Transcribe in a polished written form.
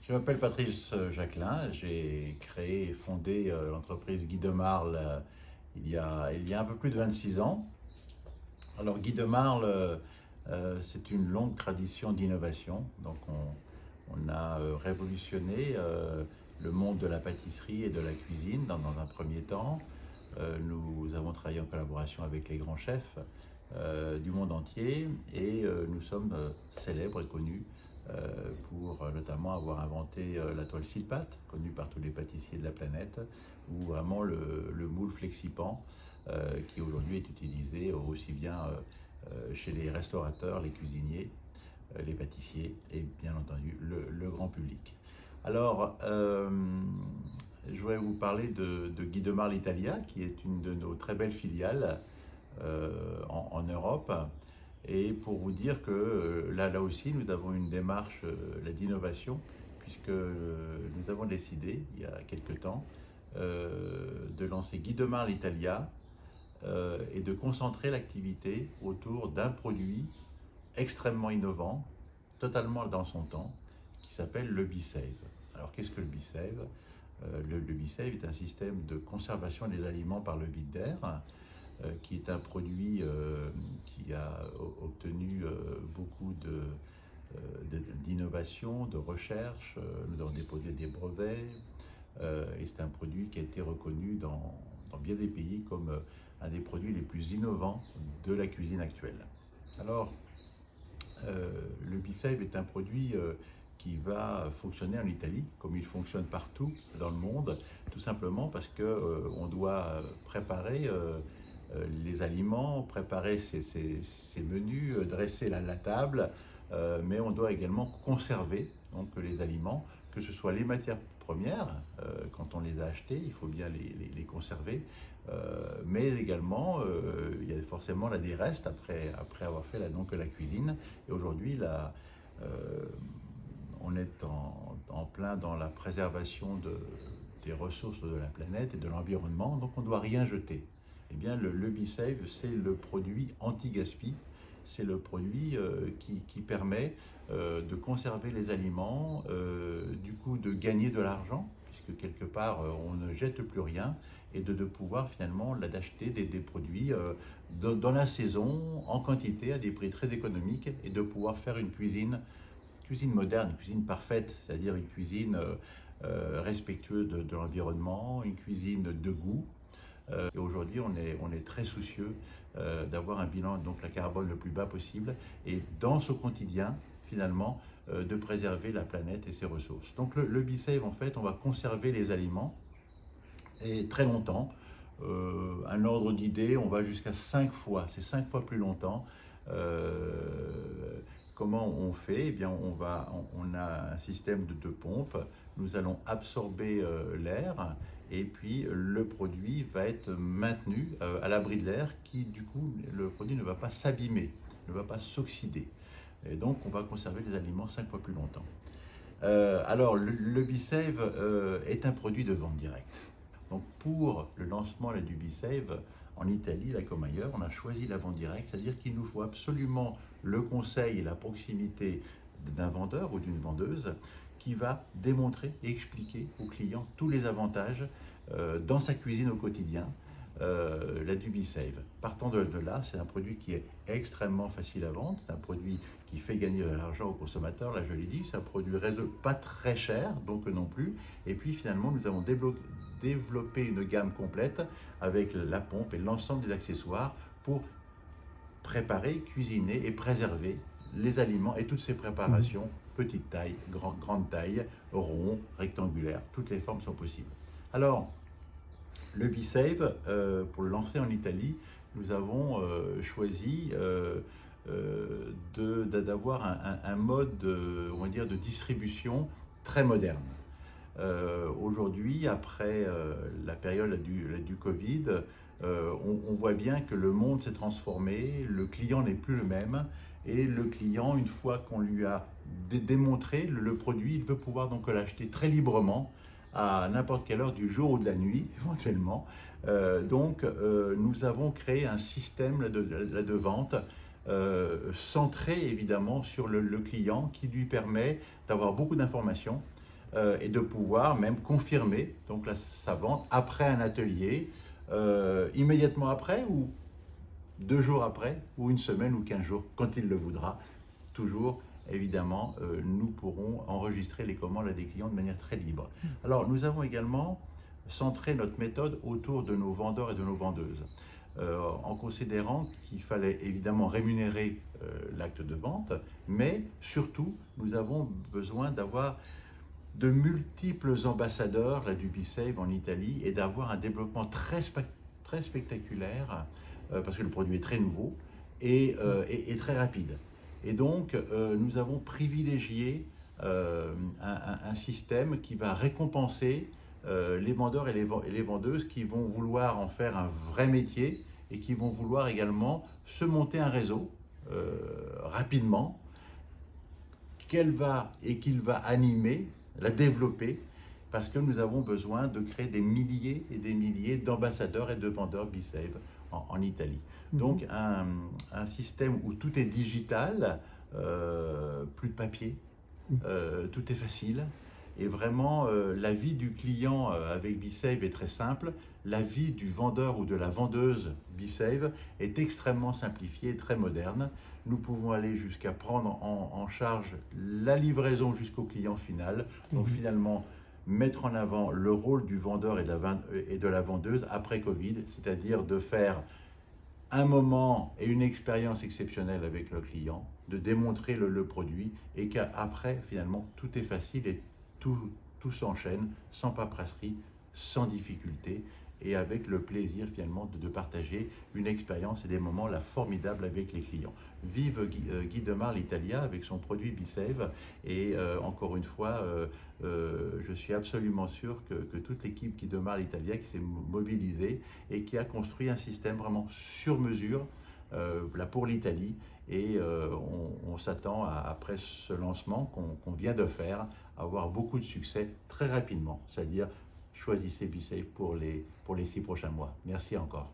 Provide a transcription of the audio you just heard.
Je m'appelle Patrice Jacquelin, j'ai créé et fondé l'entreprise Guy de Marle il y a un peu plus de 26 ans. Alors Guy de Marle, c'est une longue tradition d'innovation. Donc on a révolutionné le monde de la pâtisserie et de la cuisine dans un premier temps. Nous avons travaillé en collaboration avec les grands chefs du monde entier et nous sommes célèbres et connus pour notamment avoir inventé la toile Silpat, connue par tous les pâtissiers de la planète, ou vraiment le moule Flexipan, qui aujourd'hui est utilisé aussi bien chez les restaurateurs, les cuisiniers, les pâtissiers et bien entendu le grand public. Alors, je voudrais vous parler de Guy de Marle Italia, qui est une de nos très belles filiales en Europe. Et pour vous dire que là aussi, nous avons une démarche d'innovation, puisque nous avons décidé, il y a quelque temps, de lancer Guy de Marle Italia et de concentrer l'activité autour d'un produit extrêmement innovant, totalement dans son temps, qui s'appelle le B-Save. Alors qu'est-ce que le B-Save? Le B-Save est un système de conservation des aliments par le vide d'air, qui est un produit qui a obtenu beaucoup d'innovation, de recherche. Nous avons déposé des brevets et c'est un produit qui a été reconnu dans bien des pays comme un des produits les plus innovants de la cuisine actuelle. Alors, le B-Save est un produit qui va fonctionner en Italie, comme il fonctionne partout dans le monde, tout simplement parce qu'on doit préparer les aliments, préparer ces menus, dresser la table, mais on doit également conserver donc, les aliments, que ce soit les matières premières, quand on les a achetés, il faut bien les conserver, mais également il y a forcément là, des restes après avoir fait donc, la cuisine. Et aujourd'hui, on est en plein dans la préservation des ressources de la planète et de l'environnement, donc on ne doit rien jeter. Eh bien, le B-Save, c'est le produit anti-gaspi, c'est le produit qui permet de conserver les aliments, du coup de gagner de l'argent, puisque quelque part on ne jette plus rien, et de pouvoir finalement d'acheter des produits dans la saison, en quantité, à des prix très économiques, et de pouvoir faire une cuisine moderne, une cuisine parfaite, c'est-à-dire une cuisine respectueuse de l'environnement, une cuisine de goût. Et aujourd'hui, on est très soucieux d'avoir un bilan donc la carbone le plus bas possible et dans ce quotidien, finalement, de préserver la planète et ses ressources. Donc le B-Save, en fait, on va conserver les aliments et très longtemps. Un ordre d'idée, on va jusqu'à 5 fois, c'est 5 fois plus longtemps. Comment on fait? Eh bien, on a un système de pompe. Nous allons absorber l'air et puis le produit va être maintenu à l'abri de l'air qui, du coup, le produit ne va pas s'abîmer, ne va pas s'oxyder. Et donc, on va conserver les aliments 5 fois plus longtemps. Alors, le B-Save est un produit de vente directe. Donc, pour le lancement du B-Save, en Italie, là comme ailleurs, on a choisi la vente directe, c'est-à-dire qu'il nous faut absolument le conseil et la proximité d'un vendeur ou d'une vendeuse qui va démontrer et expliquer aux clients tous les avantages dans sa cuisine au quotidien, la du B-Save. Partant de là, c'est un produit qui est extrêmement facile à vendre, c'est un produit qui fait gagner de l'argent aux consommateurs, là je l'ai dit, c'est un produit pas très cher, donc non plus, et puis finalement nous avons développé une gamme complète avec la pompe et l'ensemble des accessoires pour préparer, cuisiner et préserver les aliments et toutes ces préparations, petite taille, grande taille, rond, rectangulaire, toutes les formes sont possibles. Alors, le B-Save, pour le lancer en Italie, nous avons choisi d'avoir un mode, on va dire, de distribution très moderne. Aujourd'hui, après la période du Covid, on voit bien que le monde s'est transformé, le client n'est plus le même, et le client, une fois qu'on lui a démontré le produit, il veut pouvoir donc l'acheter très librement à n'importe quelle heure du jour ou de la nuit, éventuellement. Nous avons créé un système de vente centré évidemment sur le client qui lui permet d'avoir beaucoup d'informations et de pouvoir même confirmer donc sa vente après un atelier, immédiatement après ou 2 jours après, ou une semaine ou 15 jours, quand il le voudra. Toujours, évidemment, nous pourrons enregistrer les commandes à des clients de manière très libre. Alors, nous avons également centré notre méthode autour de nos vendeurs et de nos vendeuses, en considérant qu'il fallait évidemment rémunérer l'acte de vente, mais surtout, nous avons besoin d'avoir de multiples ambassadeurs là, du B-Save en Italie et d'avoir un développement très spectaculaire parce que le produit est très nouveau et très rapide. Et donc, nous avons privilégié un système qui va récompenser les vendeurs et les vendeuses qui vont vouloir en faire un vrai métier et qui vont vouloir également se monter un réseau rapidement qu'il va animer, la développer, parce que nous avons besoin de créer des milliers et des milliers d'ambassadeurs et de vendeurs B-Save en Italie. Donc un système où tout est digital, plus de papier, tout est facile. Et vraiment, la vie du client avec B-Save est très simple. La vie du vendeur ou de la vendeuse B-Save est extrêmement simplifiée et très moderne. Nous pouvons aller jusqu'à prendre en charge la livraison jusqu'au client final. Donc finalement, mettre en avant le rôle du vendeur et de la vendeuse après Covid, c'est-à-dire de faire un moment et une expérience exceptionnelle avec le client, de démontrer le produit et qu'après, finalement, tout est facile et tout s'enchaîne sans paperasserie, sans difficulté et avec le plaisir finalement de partager une expérience et des moments là formidables avec les clients. Vive Guy Demarle Italia avec son produit B-Save et encore une fois, je suis absolument sûr que toute l'équipe Guy Demarle Italia qui s'est mobilisée et qui a construit un système vraiment sur mesure là pour l'Italie et on s'attend après ce lancement qu'on vient de faire à avoir beaucoup de succès très rapidement, c'est-à-dire choisissez B-Save pour les 6 prochains mois. Merci encore.